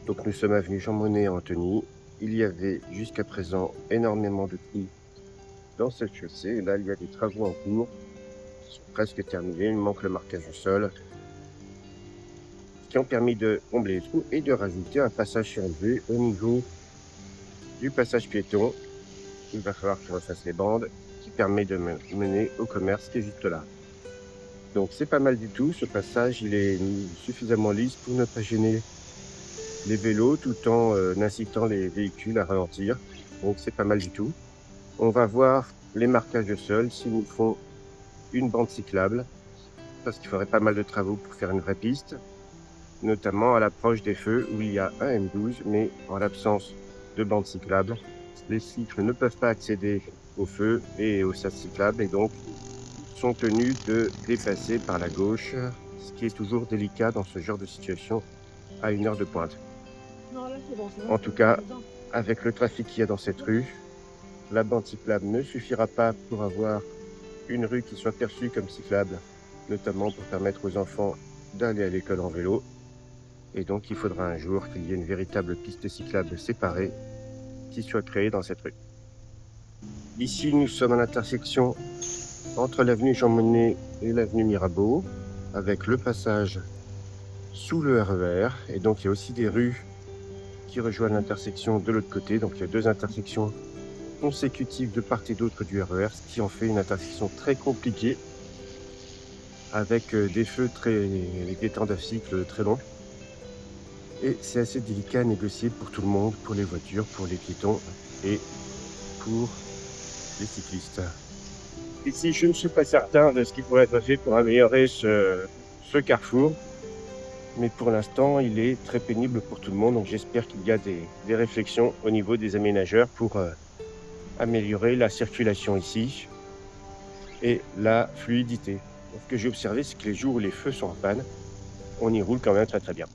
Donc nous sommes avenue Jean Monnet à Antony. Il y avait jusqu'à présent énormément de trous dans cette chaussée. Et là, il y a des travaux en cours qui sont presque terminés. Il manque le marquage au sol qui ont permis de combler les trous et de rajouter un passage surélevé au niveau du passage piéton. Il va falloir que je refasse les bandes qui permet de mener au commerce qui est juste là. Donc c'est pas mal du tout. Ce passage, il est suffisamment lisse pour ne pas gêner les vélos tout en incitant les véhicules à ralentir. Donc c'est pas mal du tout. On va voir les marquages de sol s'il nous faut une bande cyclable parce qu'il faudrait pas mal de travaux pour faire une vraie piste, notamment à l'approche des feux où il y a un M12, mais en l'absence de bande cyclable, les cycles ne peuvent pas accéder au feu et au sas cyclable et donc sont tenus de dépasser par la gauche, ce qui est toujours délicat dans ce genre de situation à une heure de pointe. En tout cas, avec le trafic qu'il y a dans cette rue, la bande cyclable ne suffira pas pour avoir une rue qui soit perçue comme cyclable, notamment pour permettre aux enfants d'aller à l'école en vélo. Et donc, il faudra un jour qu'il y ait une véritable piste cyclable séparée qui soit créée dans cette rue. Ici, nous sommes à l'intersection entre l'avenue Jean Monnet et l'avenue Mirabeau, avec le passage sous le RER. Et donc, il y a aussi des rues qui rejoignent l'intersection de l'autre côté. Donc, il y a deux intersections consécutives de part et d'autre du RER, ce qui en fait une intersection très compliquée, avec des feux avec des temps d'cycle très longs. Et c'est assez délicat à négocier pour tout le monde, pour les voitures, pour les piétons et pour les cyclistes. Ici, je ne suis pas certain de ce qui pourrait être fait pour améliorer ce carrefour, mais pour l'instant, il est très pénible pour tout le monde. Donc j'espère qu'il y a des réflexions au niveau des aménageurs pour améliorer la circulation ici et la fluidité. Ce que j'ai observé, c'est que les jours où les feux sont en panne, on y roule quand même très très bien.